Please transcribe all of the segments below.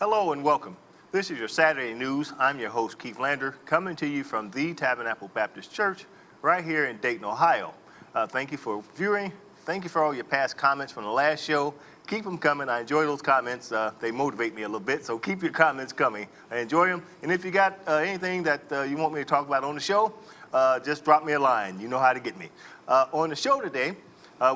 Hello and welcome. This is your Saturday News. I'm your host, Keith Lander, coming to you from the Tabernacle Baptist Church right here in Dayton, Ohio. Thank you for viewing. Thank you for all your past comments from the last show. Keep them coming. I enjoy those comments. They motivate me a little bit, so keep your comments coming. I enjoy them. And if you got anything that you want me to talk about on the show, just drop me a line. You know how to get me. On the show today,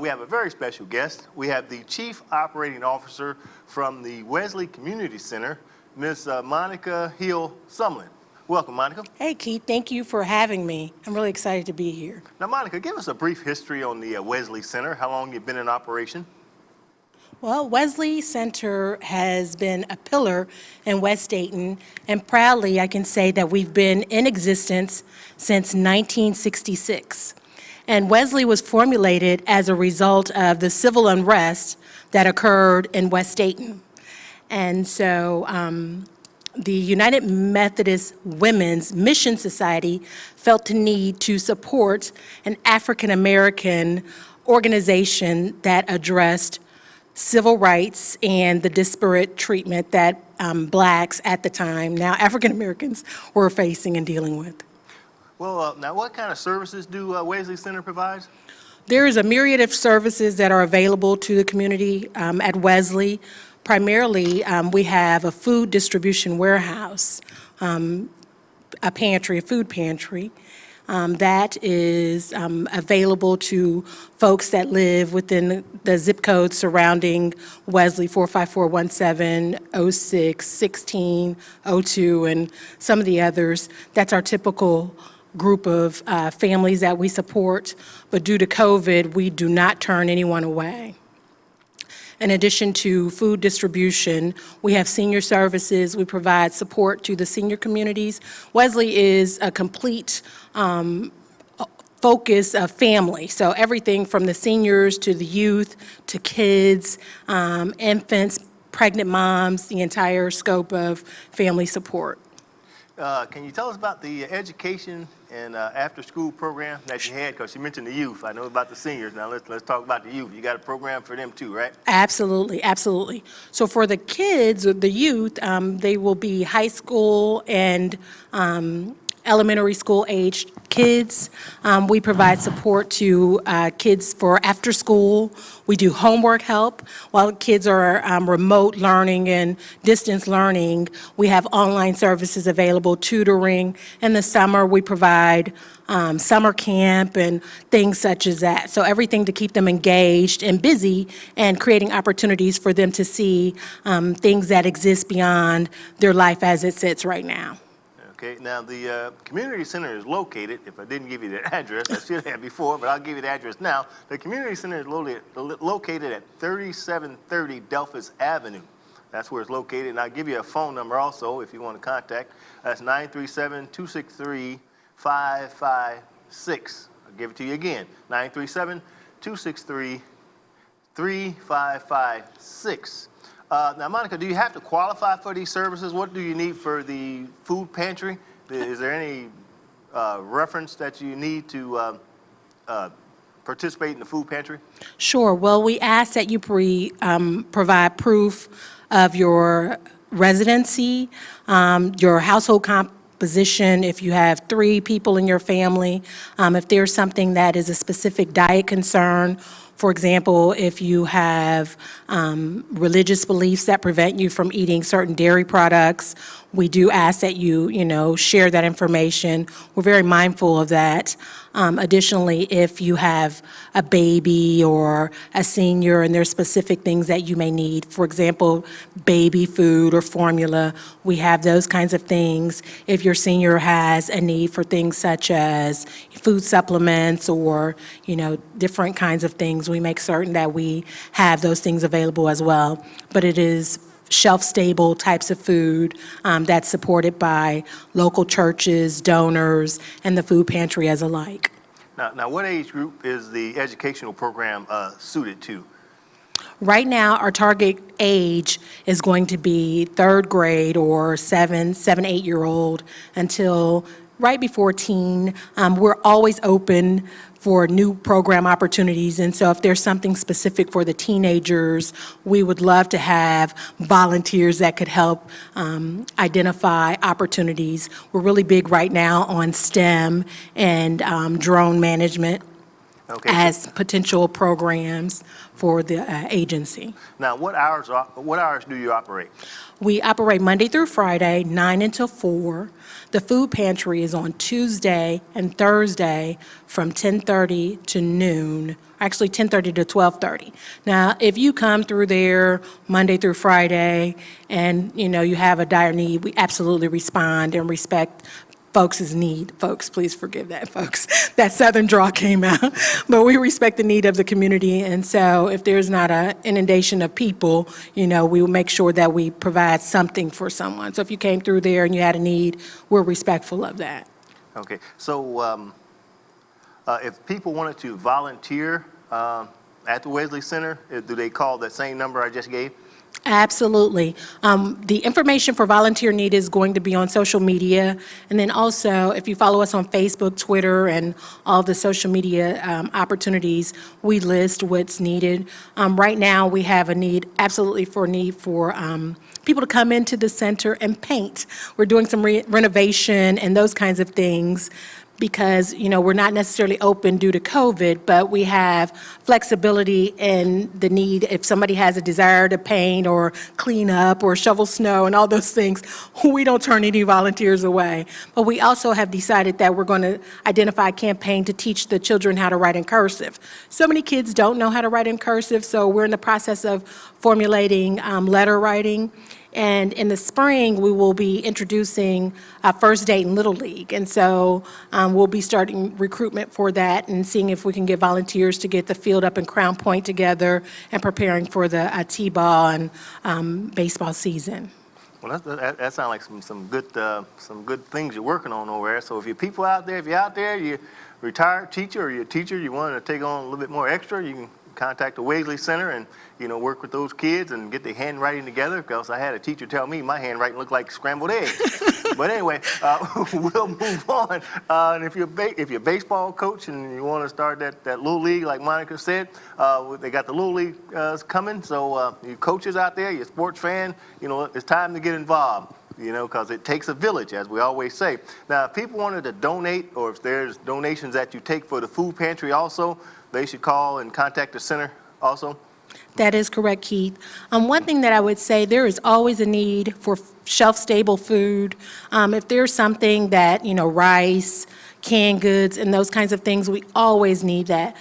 we have a very special guest. We have the Chief Operating Officer from the Wesley Community Center, Ms. Monica Hill-Sumlin. Welcome, Monica. Hey, Keith. Thank you for having me. I'm really excited to be here. Now, Monica, give us a brief history on the Wesley Center, how long you've been in operation. Well, Wesley Center has been a pillar in West Dayton, and proudly I can say that we've been in existence since 1966. And Wesley was formulated as a result of the civil unrest that occurred in West Dayton. And so the United Methodist Women's Mission Society felt the need to support an African American organization that addressed civil rights and the disparate treatment that blacks at the time, now African Americans, were facing and dealing with. Well, now what kind of services do Wesley Center provides? There is a myriad of services that are available to the community at Wesley. Primarily, we have a food distribution warehouse, a pantry, a food pantry, that is available to folks that live within the zip codes surrounding Wesley, 45417, 06, 16, 02, and some of the others. That's our typical group of families that we support, but due to COVID, we do not turn anyone away. In addition to food distribution, we have senior services. We provide support to the senior communities. Wesley is a complete focus of family, so everything from the seniors to the youth to kids, infants, pregnant moms, the entire scope of family support. Can you tell us about the education and after-school program that you had? Because you mentioned the youth. I know about the seniors. Now let's talk about the youth. You got a program for them too, right? Absolutely, absolutely. So for the kids, the youth, they will be high school and elementary school aged kids. We provide support to kids for after school. We do homework help. While kids are remote learning and distance learning, we have online services available, tutoring. In the summer, we provide summer camp and things such as that. So everything to keep them engaged and busy and creating opportunities for them to see things that exist beyond their life as it sits right now. Okay, now the community center is located, if I didn't give you the address, I should have before, but I'll give you the address now. The community center is located at 3730 Delphus Avenue. That's where it's located, and I'll give you a phone number also if you want to contact. That's 937-263-5556. I'll give it to you again, 937-263-3556. Now, Monica, do you have to qualify for these services? What do you need for the food pantry? Is there any reference that you need to participate in the food pantry? Sure. Well, we ask that you provide proof of your residency, your household composition, if you have 3 people in your family, if there's something that is a specific diet concern. For example, if you have religious beliefs that prevent you from eating certain dairy products, we do ask that you share that information. We're very mindful of that. Additionally, if you have a baby or a senior and there's specific things that you may need, for example, baby food or formula, we have those kinds of things. If your senior has a need for things such as food supplements or, different kinds of things, we make certain that we have those things available as well. But it is shelf-stable types of food that's supported by local churches, donors, and the food pantry as alike. Now, what age group is the educational program suited to? Right now, our target age is going to be 3rd grade or 7, 8-year-old until right before teen. We're always open for new program opportunities, and so if there's something specific for the teenagers, we would love to have volunteers that could help identify opportunities. We're really big right now on STEM and drone management Okay. as potential programs for the agency. Now, what hours do you operate? We operate Monday through Friday, 9 until 4. The food pantry is on Tuesday and Thursday from 10:30 to noon, actually 10:30 to 12:30. Now, if you come through there Monday through Friday and, you have a dire need, we absolutely respond and respect folks' need. Folks, please forgive that, folks. That Southern draw came out. But we respect the need of the community, and so if there's not an inundation of people, we will make sure that we provide something for someone. So if you came through there and you had a need, we're respectful of that. Okay, so if people wanted to volunteer at the Wesley Center, do they call that same number I just gave? Absolutely. The information for volunteer need is going to be on social media. And then also, if you follow us on Facebook, Twitter, and all the social media opportunities, we list what's needed. Right now, we have a need for people to come into the center and paint. We're doing some renovation and those kinds of things, because, we're not necessarily open due to COVID, but we have flexibility in the need. If somebody has a desire to paint or clean up or shovel snow and all those things, we don't turn any volunteers away. But we also have decided that we're going to identify a campaign to teach the children how to write in cursive. So many kids don't know how to write in cursive, so we're in the process of formulating letter writing. And in the spring, we will be introducing First Date in Little League. And so we'll be starting recruitment for that and seeing if we can get volunteers to get the field up in Crown Point together and preparing for the T-ball and baseball season. Well, that sounds like some good things you're working on over there. So if you're people out there, you're retired teacher or you're a teacher, you want to take on a little bit more extra, you can contact the Wesley Center and work with those kids and get their handwriting together, because I had a teacher tell me my handwriting looked like scrambled eggs. But anyway, we'll move on. And if you're a baseball coach and you want to start that Little League, like Monica said, they got the Little League coming. So you coaches out there, you sports fan, it's time to get involved. Because it takes a village, as we always say. Now, if people wanted to donate, or if there's donations that you take for the food pantry also, they should call and contact the center also? That is correct, Keith. One thing that I would say, there is always a need for shelf-stable food. If there's something that, rice, canned goods, and those kinds of things, we always need that.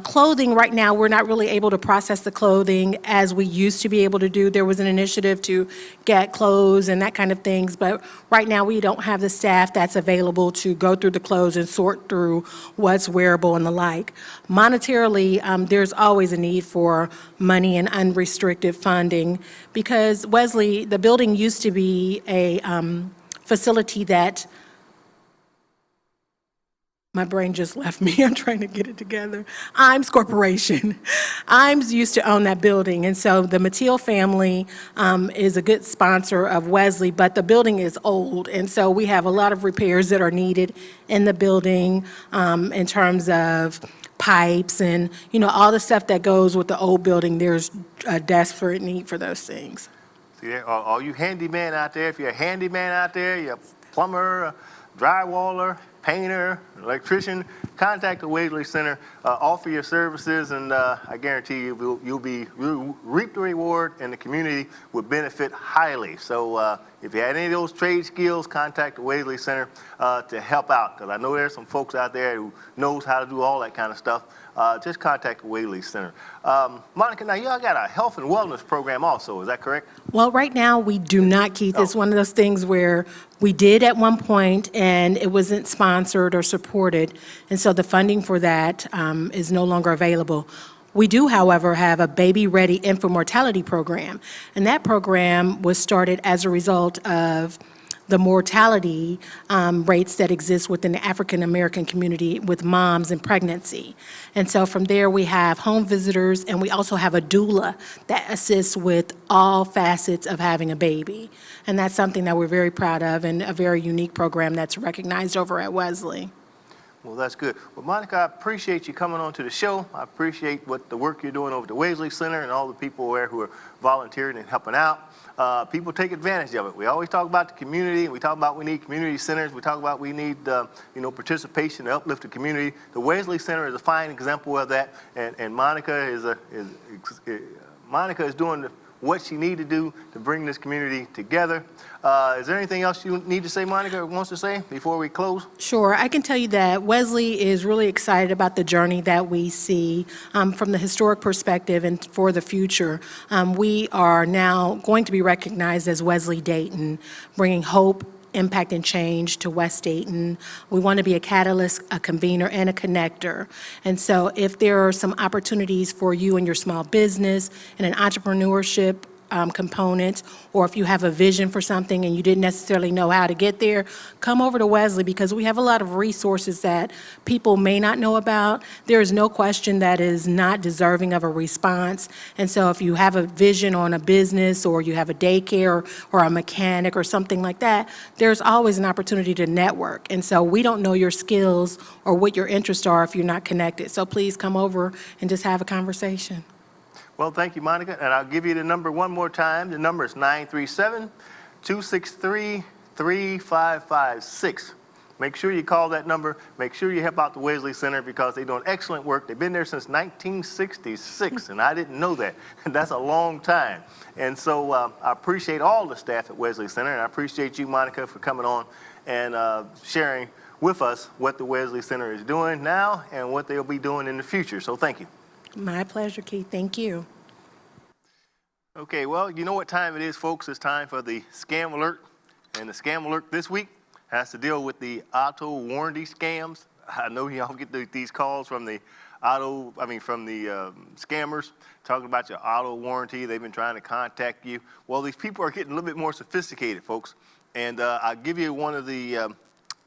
Clothing, right now, we're not really able to process the clothing as we used to be able to do. There was an initiative to get clothes and that kind of things, but right now we don't have the staff that's available to go through the clothes and sort through what's wearable and the like. Monetarily, there's always a need for money and unrestricted funding, because Wesley, the building used to be a facility that, my brain just left me. I'm trying to get it together. Imes Corporation. Imes used to own that building, and so the Mateel family is a good sponsor of Wesley, but the building is old, and so we have a lot of repairs that are needed in the building in terms of pipes and, all the stuff that goes with the old building. There's a desperate need for those things. See there, all you handyman out there, if you're a handyman out there, you're a plumber, drywaller, painter, electrician, contact the Wesley Center, offer your services, and I guarantee you you'll reap the reward, and the community will benefit highly. So if you had any of those trade skills, contact the Wesley Center to help out, because I know there's some folks out there who knows how to do all that kind of stuff. Just contact the Wesley Center. Monica, now y'all got a health and wellness program also, is that correct? Well, right now, we do not, Keith. It's one of those things where we did at one point, and it wasn't sponsored or supported, and so the funding for that is no longer available. We do, however, have a Baby Ready Infant Mortality Program, and that program was started as a result of the mortality rates that exist within the African American community with moms and pregnancy. And so from there, we have home visitors, and we also have a doula that assists with all facets of having a baby. And that's something that we're very proud of, and a very unique program that's recognized over at Wesley. Well, that's good. Well, Monica, I appreciate you coming on to the show. I appreciate the work you're doing over at the Wesley Center and all the people there who are volunteering and helping out. People take advantage of it. We always talk about the community. We talk about we need community centers. We talk about we need participation to uplift the community. The Wesley Center is a fine example of that, and Monica is doing what she needs to do to bring this community together. Is there anything else you need to say, Monica, or wants to say before we close? Sure. I can tell you that Wesley is really excited about the journey that we see from the historic perspective and for the future. We are now going to be recognized as Wesley Dayton, bringing hope, impact, and change to West Dayton. We want to be a catalyst, a convener, and a connector. And so if there are some opportunities for you and your small business and an entrepreneurship component, or if you have a vision for something and you didn't necessarily know how to get there, come over to Wesley, because we have a lot of resources that people may not know about. There is no question that is not deserving of a response. And so if you have a vision on a business, or you have a daycare or a mechanic or something like that, there's always an opportunity to network. And so we don't know your skills or what your interests are if you're not connected. So please come over and just have a conversation. Well, thank you, Monica. And I'll give you the number one more time. The number is 937-263-3556. Make sure you call that number. Make sure you help out the Wesley Center, because they're doing excellent work. They've been there since 1966, and I didn't know that. That's a long time. And so I appreciate all the staff at Wesley Center, and I appreciate you, Monica, for coming on and sharing with us what the Wesley Center is doing now and what they'll be doing in the future. So thank you. My pleasure, Keith. Thank you. Okay, well, you know what time it is, folks. It's time for the scam alert. And the scam alert this week has to deal with the auto warranty scams. I know y'all get these calls from the scammers talking about your auto warranty. They've been trying to contact you. Well, these people are getting a little bit more sophisticated, folks. And I'll give you one of the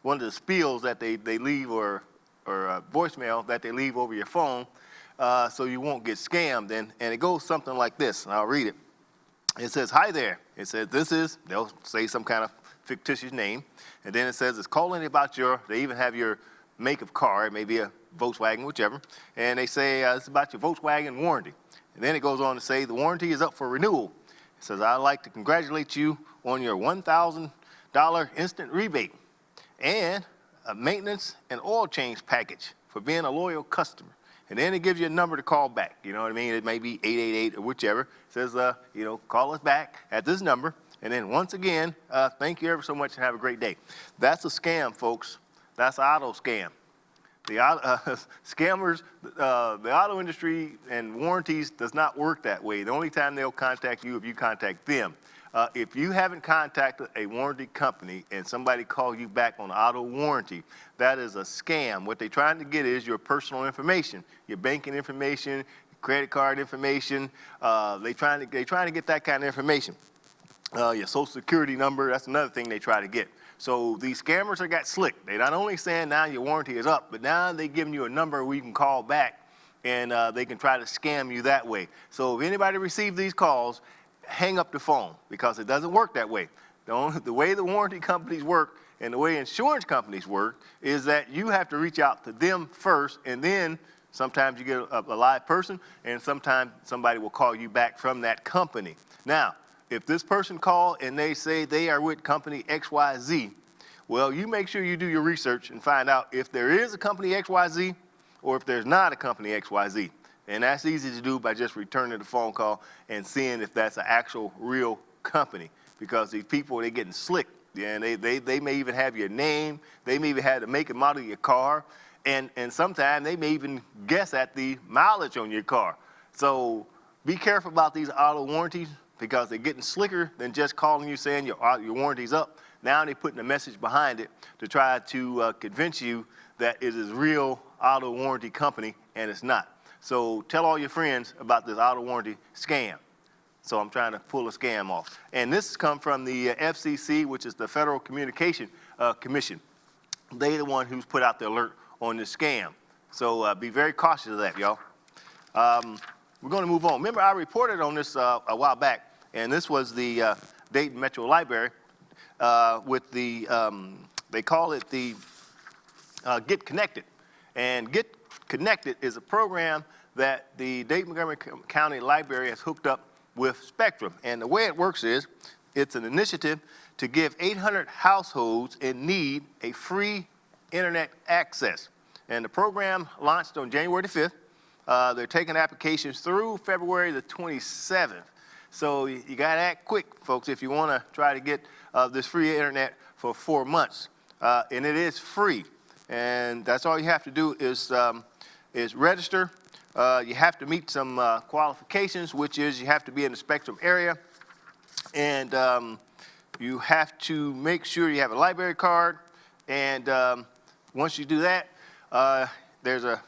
spiels that they leave, or voicemail that they leave over your phone, so you won't get scammed. And it goes something like this, and I'll read it. It says, "Hi there." It says, they'll say some kind of fictitious name. And then it says, it's calling about they even have your make of car. It may be a Volkswagen, whichever. And they say, it's about your Volkswagen warranty. And then it goes on to say, the warranty is up for renewal. It says, "I'd like to congratulate you on your $1,000 instant rebate and a maintenance and oil change package for being a loyal customer." And then it gives you a number to call back. You know what I mean? It may be 888 or whichever. It says, call us back at this number. And then once again, thank you ever so much and have a great day. That's a scam, folks. That's an auto scam. The scammers, the auto industry and warranties does not work that way. The only time they'll contact you if you contact them. If you haven't contacted a warranty company and somebody calls you back on auto warranty, that is a scam. What they're trying to get is your personal information, your banking information, your credit card information. They're trying to get that kind of information. Your social security number, that's another thing they try to get. So these scammers are got slick. They're not only saying now your warranty is up, but now they're giving you a number where you can call back, and they can try to scam you that way. So if anybody receives these calls, hang up the phone, because it doesn't work that way. The way the warranty companies work and the way insurance companies work is that you have to reach out to them first, and then sometimes you get a live person, and sometimes somebody will call you back from that company. Now, if this person called and they say they are with company XYZ, well, you make sure you do your research and find out if there is a company XYZ or if there's not a company XYZ. And that's easy to do by just returning the phone call and seeing if that's an actual real company, because these people, they're getting slick. Yeah, and they may even have your name. They may even have the make and model of your car. And sometimes they may even guess at the mileage on your car. So be careful about these auto warranties, because they're getting slicker than just calling you saying your warranty's up. Now they're putting a message behind it to try to convince you that it is real auto warranty company, and it's not. So tell all your friends about this auto warranty scam. So I'm trying to pull a scam off. And this has come from the FCC, which is the Federal Communication Commission. They're the one who's put out the alert on this scam. So be very cautious of that, y'all. We're going to move on. Remember, I reported on this a while back, and this was the Dayton Metro Library with the, they call it the Get Connected. And Get Connected is a program that the Dayton Montgomery County Library has hooked up with Spectrum. And the way it works is, it's an initiative to give 800 households in need a free internet access. And the program launched on January the 5th. They're taking applications through February the 27th. So you got to act quick, folks, if you want to try to get this free internet for 4 months. And it is free. And that's all you have to do is register. You have to meet some qualifications, which is you have to be in the Spectrum area. And you have to make sure you have a library card. And once you do that, there's an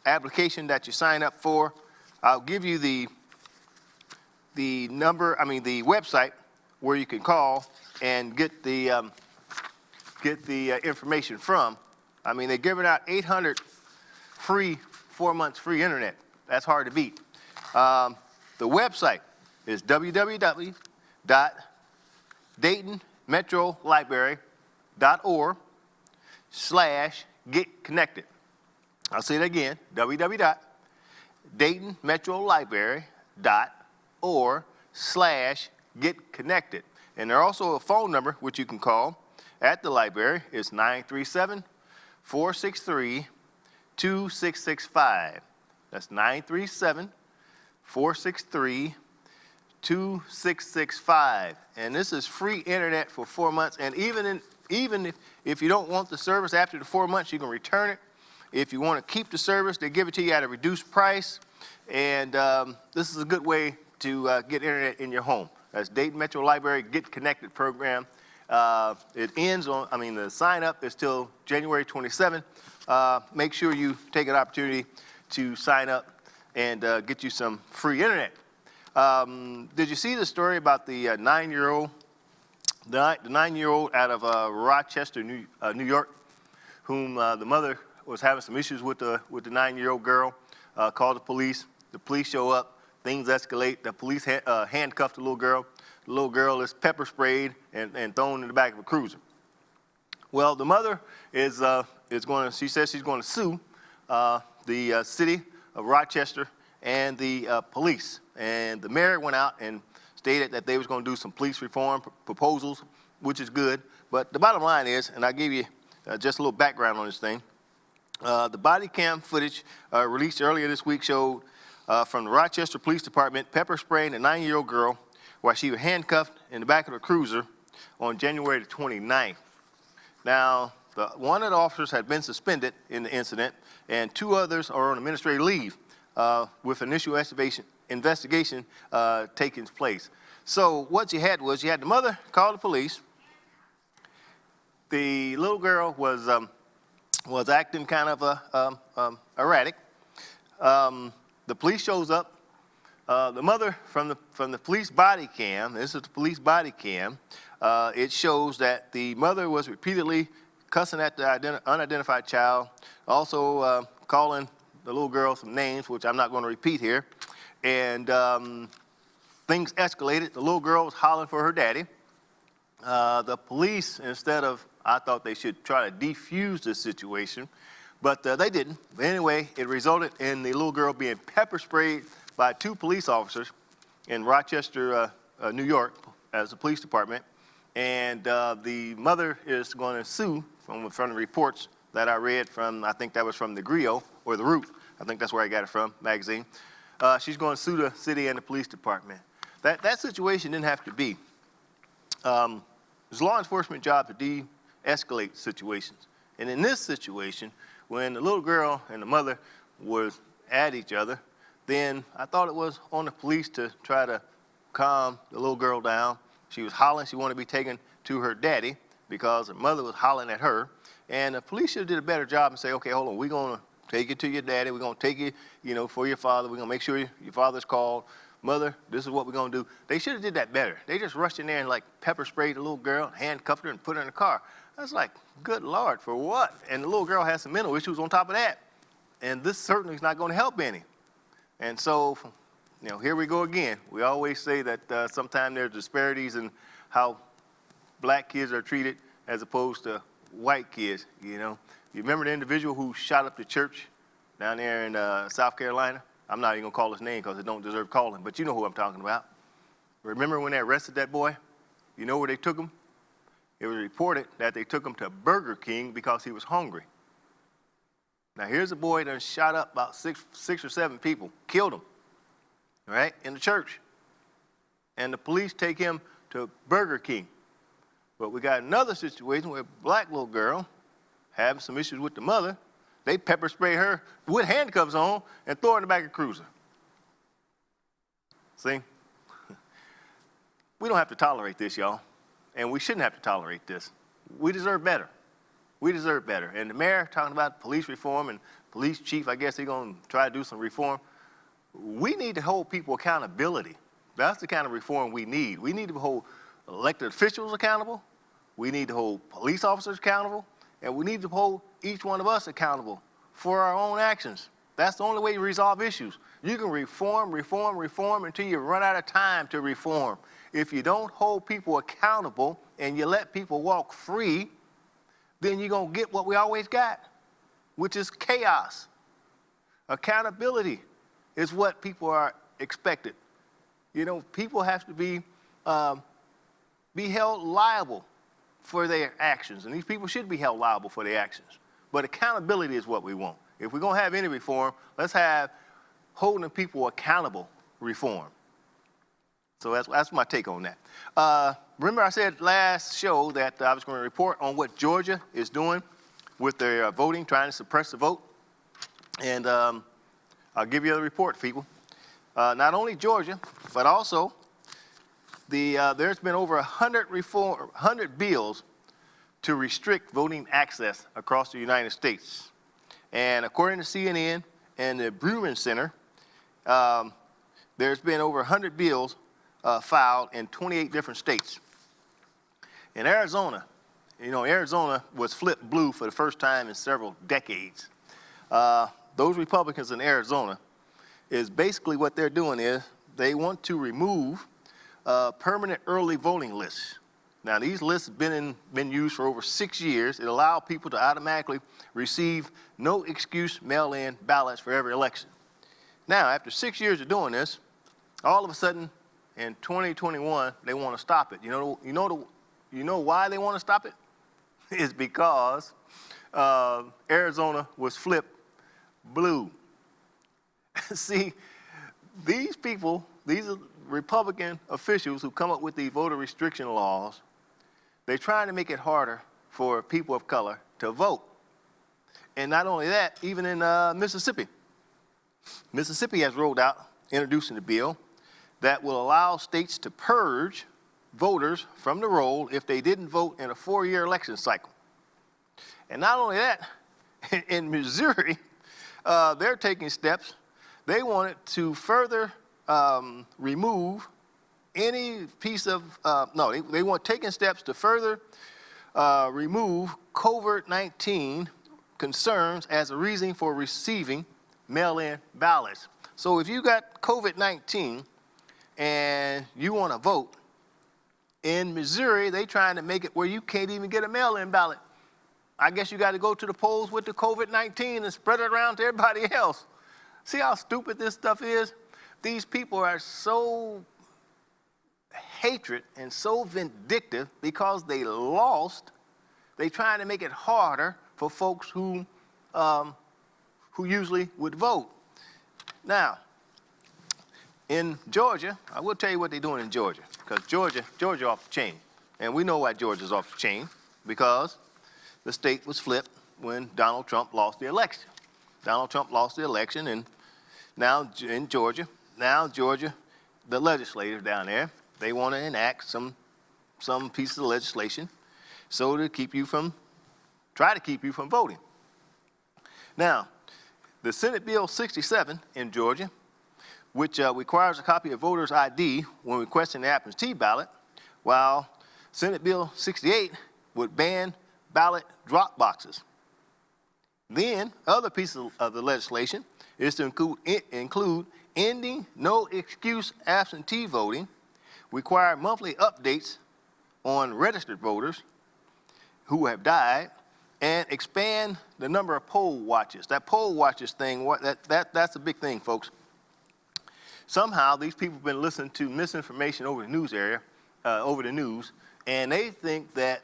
application that you sign up for. I'll give you the website where you can call and get the information from. I mean, they're giving out 800 free 4 months free internet. That's hard to beat. The website is www.daytonmetrolibrary.org/getconnected. I'll say it again, www.daytonmetrolibrary.org/getconnected. And there's also a phone number which you can call at the library. It's 937-463-2665. That's 937-463-2665. And this is free internet for 4 months. And even if you don't want the service after the 4 months, you can return it. If you want to keep the service, they give it to you at a reduced price. And this is a good way to get internet in your home. That's Dayton Metro Library Get Connected program. It ends on, the sign up is till January 27th. Make sure you take an opportunity to sign up and get you some free internet. Did you see the story about the 9-year-old? The 9-year-old out of Rochester, New York, whom the mother was having some issues with the 9-year-old girl, called the police. The police show up, things escalate. The police handcuffed the little girl. The little girl is pepper sprayed and thrown in the back of a cruiser. Well, the mother she says she's going to sue the city of Rochester and the police. And the mayor went out and stated that they was going to do some police reform proposals, which is good. But the bottom line is, and I'll give you just a little background on this thing. The body cam footage released earlier this week showed from the Rochester Police Department pepper spraying a 9-year-old girl while she was handcuffed in the back of a cruiser on January the 29th. Now, one of the officers had been suspended in the incident, and 2 others are on administrative leave with initial investigation taking place. So what you had the mother call the police. The little girl was acting kind of erratic. The police shows up. The mother from the police body cam, this is the police body cam, it shows that the mother was repeatedly cussing at the unidentified child, also calling the little girl some names, which I'm not going to repeat here. And things escalated. The little girl was hollering for her daddy. The police, I thought they should try to defuse the situation, but they didn't. But anyway, it resulted in the little girl being pepper sprayed by 2 police officers in Rochester, New York, as the police department. And the mother is going to sue from the reports that I read from, I think that was from the Griot, or the Root, I think that's where I got it from, magazine. She's going to sue the city and the police department. That situation didn't have to be. It's law enforcement job to de-escalate situations. And in this situation, when the little girl and the mother was at each other, then I thought it was on the police to try to calm the little girl down. She was hollering she wanted to be taken to her daddy because her mother was hollering at her. And the police should have did a better job and say, okay, hold on, we're going to take you to your daddy. We're going to take you, for your father. We're going to make sure your father's called. mother, this is what we're going to do. They should have did that better. They just rushed in there and like pepper sprayed the little girl, handcuffed her, and put her in the car. I was like, good Lord, for what? And the little girl has some mental issues on top of that. And this certainly is not going to help any. And so, here we go again. We always say that sometimes there's disparities in how black kids are treated as opposed to white kids, You remember the individual who shot up the church down there in South Carolina? I'm not even going to call his name because it don't deserve calling, but you know who I'm talking about. Remember when they arrested that boy? You know where they took him? It was reported that they took him to Burger King because he was hungry. Now here's a boy that shot up about six or seven people, killed them, right, in the church. And the police take him to Burger King. But we got another situation where a black little girl having some issues with the mother. They pepper spray her with handcuffs on and throw her in the back of the cruiser. See? We don't have to tolerate this, y'all. And we shouldn't have to tolerate this. We deserve better. We deserve better. And the mayor talking about police reform and police chief, I guess they're going to try to do some reform. We need to hold people accountability. That's the kind of reform we need. We need to hold elected officials accountable. We need to hold police officers accountable. And we need to hold each one of us accountable for our own actions. That's the only way you resolve issues. You can reform until you run out of time to reform. If you don't hold people accountable and you let people walk free, then you're going to get what we always got, which is chaos. Accountability is what people are expected. People have to be held liable for their actions, and these people should be held liable for their actions. But accountability is what we want. If we're going to have any reform, let's have holding people accountable reform. So that's my take on that. Remember I said last show that I was going to report on what Georgia is doing with their voting, trying to suppress the vote. And I'll give you the report, people. Not only Georgia, but also there's been over 100 bills to restrict voting access across the United States. And according to CNN and the Bruin Center, there's been over 100 bills filed in 28 different states. In Arizona, Arizona was flipped blue for the first time in several decades. Those Republicans in Arizona is basically what they're doing is they want to remove permanent early voting lists. Now, these lists have been used for over 6 years. It allows people to automatically receive no excuse mail-in ballots for every election. Now, after 6 years of doing this, all of a sudden, in 2021, they want to stop it. You know why they want to stop it? It's because Arizona was flipped blue. See, these people, these are Republican officials who come up with these voter restriction laws. They're trying to make it harder for people of color to vote. And not only that, even in Mississippi. Mississippi has rolled out, introducing a bill that will allow states to purge voters from the roll if they didn't vote in a 4-year election cycle. And not only that, in Missouri, they're taking steps. They wanted to further remove any piece of, they want taking steps to further remove COVID-19 concerns as a reason for receiving mail-in ballots. So if you got COVID-19 and you want to vote, in Missouri, they trying to make it where you can't even get a mail-in ballot. I guess you got to go to the polls with the COVID-19 and spread it around to everybody else. See how stupid this stuff is? These people are so hatred and so vindictive because they lost. They trying to make it harder for folks who usually would vote. Now, in Georgia, I will tell you what they're doing in Georgia, because Georgia off the chain. And we know why Georgia's off the chain, because the state was flipped when Donald Trump lost the election. Donald Trump lost the election, and now in Georgia, the legislators down there, they want to enact some piece of legislation so to try to keep you from voting. Now, the Senate Bill 67 in Georgia which requires a copy of voter's ID when requesting the absentee ballot, while Senate Bill 68 would ban ballot drop boxes. Then, other pieces of the legislation is to include ending no excuse absentee voting, require monthly updates on registered voters who have died, and expand the number of poll watchers. That poll watchers thing, that's a big thing, folks. Somehow, these people have been listening to misinformation over the news, and they think that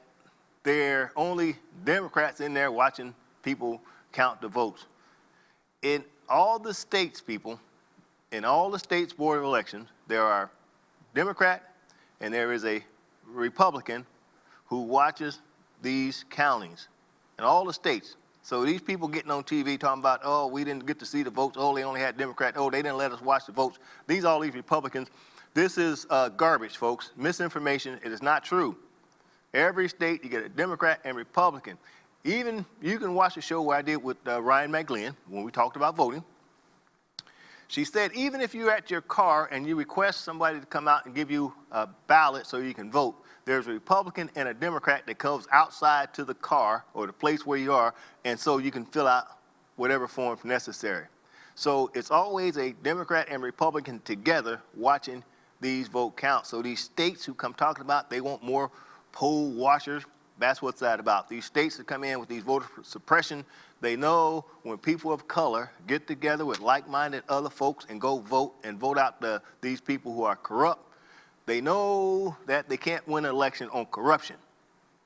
there are only Democrats in there watching people count the votes. In all the states, people, in all the states' board of elections, there are Democrat and there is a Republican who watches these countings in all the states. So these people getting on TV talking about, oh, we didn't get to see the votes. Oh, they only had Democrats. Oh, they didn't let us watch the votes. All these Republicans. This is garbage, folks. Misinformation. It is not true. Every state, you get a Democrat and Republican. Even you can watch the show where I did with Ryan McGlynn when we talked about voting. She said, even if you're at your car and you request somebody to come out and give you a ballot so you can vote, there's a Republican and a Democrat that comes outside to the car or the place where you are, and so you can fill out whatever form necessary. So it's always a Democrat and Republican together watching these vote counts. So these states who come talking about they want more poll watchers, that's what's that about. These states that come in with these voter suppression, they know when people of color get together with like-minded other folks and go vote and vote out these people who are corrupt, they know that they can't win an election on corruption.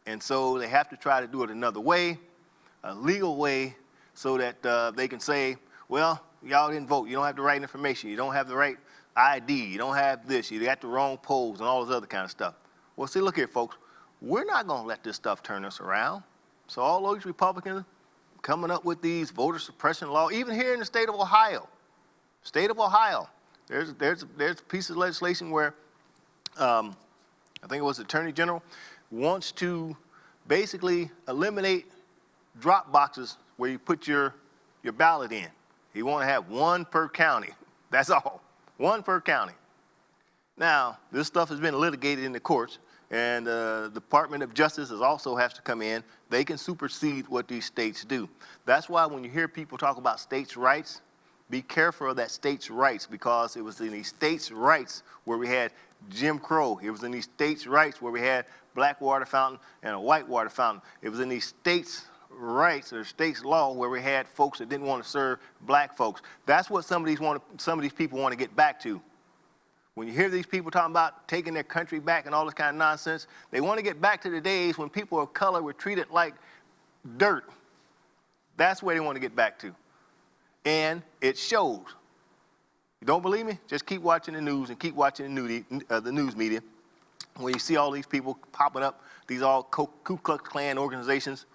And so they have to try to do it another way, a legal way, so that they can say, well, y'all didn't vote. You don't have the right information. You don't have the right ID. You don't have this. You got the wrong polls and all this other kind of stuff. Well, see, look here, folks. We're not going to let this stuff turn us around. So all those Republicans coming up with these voter suppression laws, even here in the state of Ohio, there's a piece of legislation where I think it was the Attorney General wants to basically eliminate drop boxes where you put your ballot in. He want to have one per county. That's all. One per county. Now, this stuff has been litigated in the courts, and the Department of Justice also has to come in. They can supersede what these states do. That's why when you hear people talk about states' rights, be careful of that states' rights, because it was in these states' rights where we had Jim Crow. It was in these states' rights where we had black water fountain and a white water fountain. It was in these states' rights or states' law where we had folks that didn't want to serve black folks. That's what some of these people want to get back to. When you hear these people talking about taking their country back and all this kind of nonsense, they want to get back to the days when people of color were treated like dirt. That's where they want to get back to. And it shows. You don't believe me? Just keep watching the news and keep watching the news media. When you see all these people popping up, these all Ku Klux Klan organizations,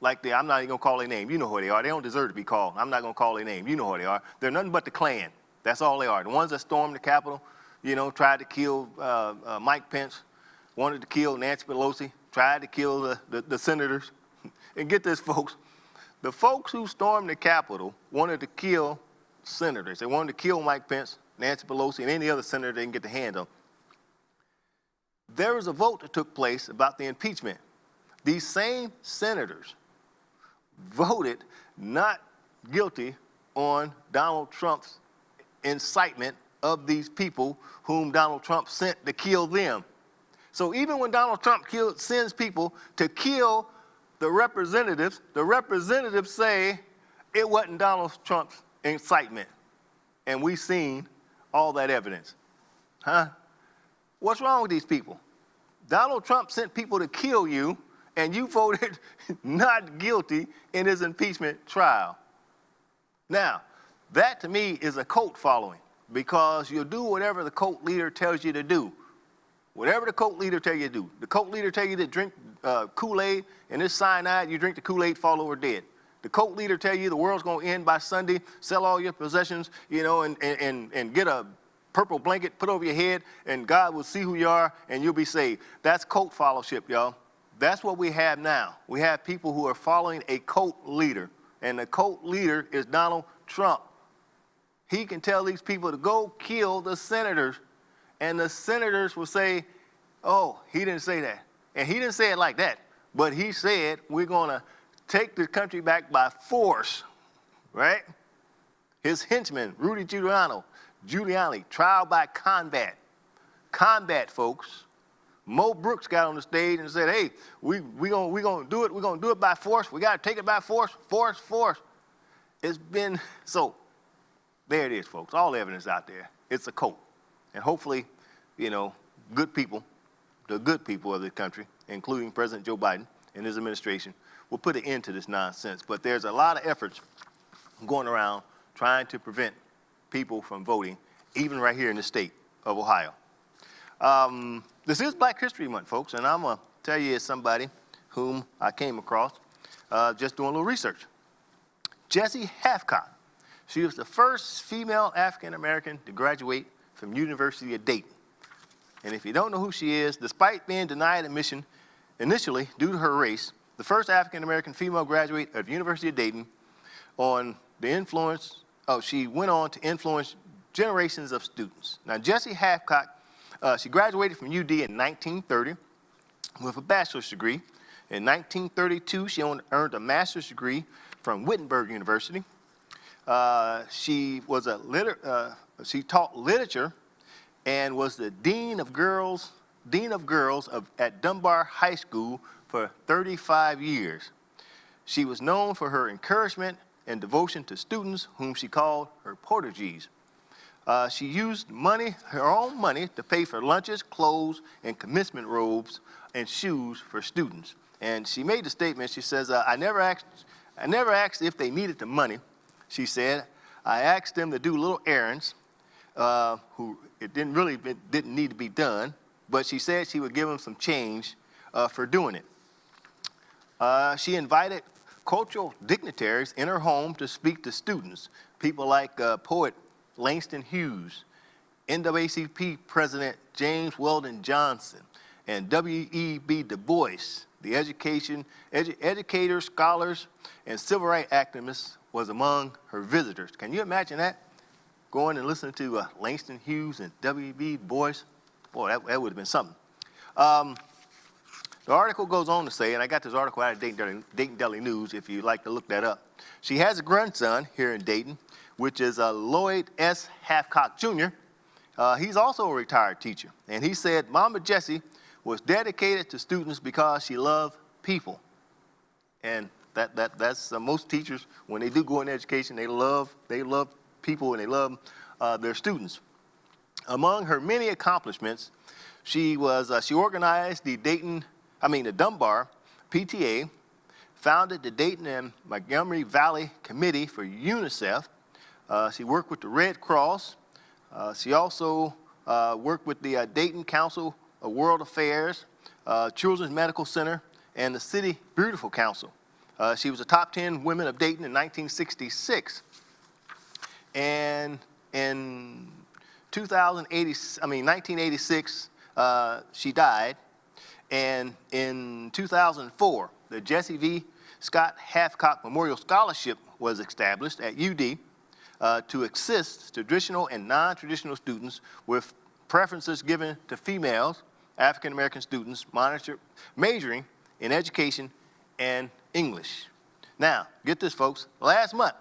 like I'm not even going to call their name. You know who they are. They don't deserve to be called. I'm not going to call their name. You know who they are. They're nothing but the Klan. That's all they are. The ones that stormed the Capitol, tried to kill Mike Pence, wanted to kill Nancy Pelosi, tried to kill the senators. And get this, folks. The folks who stormed the Capitol wanted to kill senators. They wanted to kill Mike Pence, Nancy Pelosi, and any other senator they can get their hand on. There was a vote that took place about the impeachment. These same senators voted not guilty on Donald Trump's incitement of these people whom Donald Trump sent to kill them. So even when Donald Trump sends people to kill the representatives say it wasn't Donald Trump's incitement. And we've seen all that evidence. What's wrong with these people? Donald Trump sent people to kill you, and you voted not guilty in his impeachment trial. Now, that to me is a cult following, because you'll do whatever the cult leader tells you to do. Whatever the cult leader tells you to do. The cult leader tells you to drink Kool-Aid, and this cyanide, you drink the Kool-Aid, fall over dead. The cult leader tell you the world's going to end by Sunday, sell all your possessions, and get a purple blanket put over your head, and God will see who you are, and you'll be saved. That's cult fellowship, y'all. That's what we have now. We have people who are following a cult leader, and the cult leader is Donald Trump. He can tell these people to go kill the senators, and the senators will say, oh, he didn't say that. And he didn't say it like that, but he said, we're going to take the country back by force, right? His henchman, Rudy Giuliani, trial by combat. Combat, folks. Mo Brooks got on the stage and said, hey, we gonna do it. We're going to do it by force. We got to take it by force, force. It's been, so there it is, folks. All evidence out there. It's a cult. And hopefully, good people, the good people of this country, including President Joe Biden and his administration, will put an end to this nonsense. But there's a lot of efforts going around trying to prevent people from voting, even right here in the state of Ohio. This is Black History Month, folks, and I'm going to tell you as somebody whom I came across just doing a little research. Jessie Hathcock. She was the first female African-American to graduate from University of Dayton. And if you don't know who she is, despite being denied admission initially due to her race, the first African-American female graduate of University of Dayton she went on to influence generations of students. Now, Jessie Hathcock, she graduated from UD in 1930 with a bachelor's degree. In 1932, she earned a master's degree from Wittenberg University. She taught literature and was the dean of girls at Dunbar High School for 35 years. She was known for her encouragement and devotion to students whom she called her proteges. She used her own money to pay for lunches, clothes, and commencement robes and shoes for students. And she made the statement, she says, I never asked if they needed the money. She said, I asked them to do little errands, it didn't need to be done, but she said she would give them some change for doing it. She invited cultural dignitaries in her home to speak to students, people like poet Langston Hughes, NAACP President James Weldon Johnson, and W.E.B. Du Bois. The educators, scholars, and civil rights activists was among her visitors. Can you imagine that? Going and listening to Langston Hughes and W.E.B. Du Bois? Boy, that would have been something. The article goes on to say, and I got this article out of Dayton Daily News, if you'd like to look that up. She has a grandson here in Dayton, which is Lloyd S. Hathcock Jr. He's also a retired teacher. And he said, Mama Jessie was dedicated to students because she loved people. And that's most teachers, when they do go into education, they love people and they love their students. Among her many accomplishments, she organized the Dunbar PTA, founded the Dayton and Montgomery Valley Committee for UNICEF. She worked with the Red Cross. She also worked with the Dayton Council of World Affairs, Children's Medical Center, and the City Beautiful Council. She was a top 10 women of Dayton in 1966. And in 1986, she died. And in 2004, the Jessie V. Scott Hathcock Memorial Scholarship was established at UD to assist traditional and non-traditional students with preferences given to females, African-American students majoring in education and English. Now, get this, folks. Last month,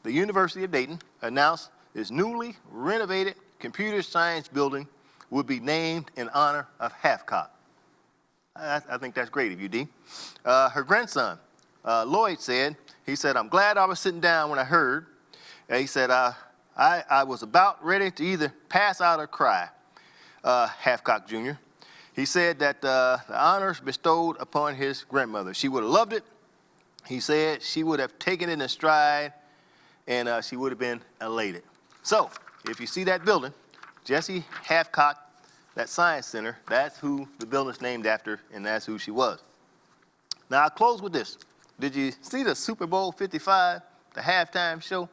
the University of Dayton announced its newly renovated computer science building would be named in honor of Hathcock. I think that's great of you, D. Her grandson, Lloyd, said, I'm glad I was sitting down when I heard. He said, I was about ready to either pass out or cry, Hathcock Jr. He said that the honors bestowed upon his grandmother, she would have loved it. He said she would have taken it in stride, and she would have been elated. So, if you see that building, Jessie Hathcock, that science center, that's who the building's named after, and that's who she was. Now, I'll close with this. Did you see the Super Bowl 55, the halftime show?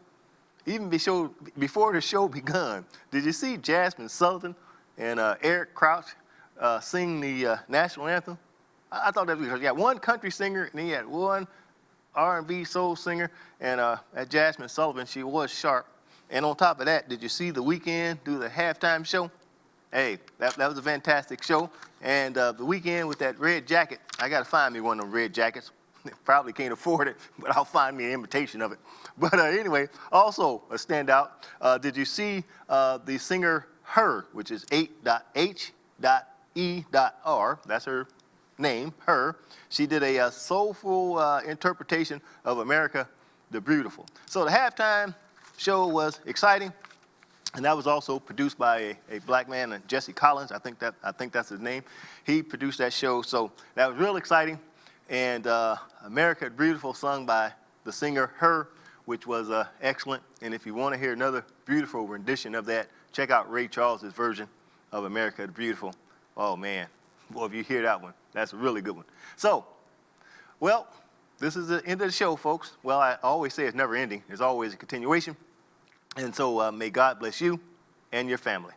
Even before the show begun, did you see Jasmine Sullivan and Eric Crouch sing the national anthem? I thought that was because you had one country singer, and then you had one R&B soul singer, and Jasmine Sullivan, she was sharp. And on top of that, did you see The Weeknd do the halftime show? Hey, that was a fantastic show. And The Weeknd with that red jacket, I got to find me one of them red jackets. Probably can't afford it, but I'll find me an imitation of it. But anyway, also a standout, did you see the singer Her, which is H.E.R, that's her name, Her. She did a soulful interpretation of America the Beautiful. So the halftime show was exciting, and that was also produced by a black man, Jesse Collins. I think that's his name. He produced that show, so that was real exciting. And America the Beautiful, sung by the singer Her, which was excellent. And if you want to hear another beautiful rendition of that, check out Ray Charles's version of America the Beautiful. Oh man, boy, if you hear that one, that's a really good one. So, well, this is the end of the show, folks. Well, I always say it's never ending. There's always a continuation. And so may God bless you and your family.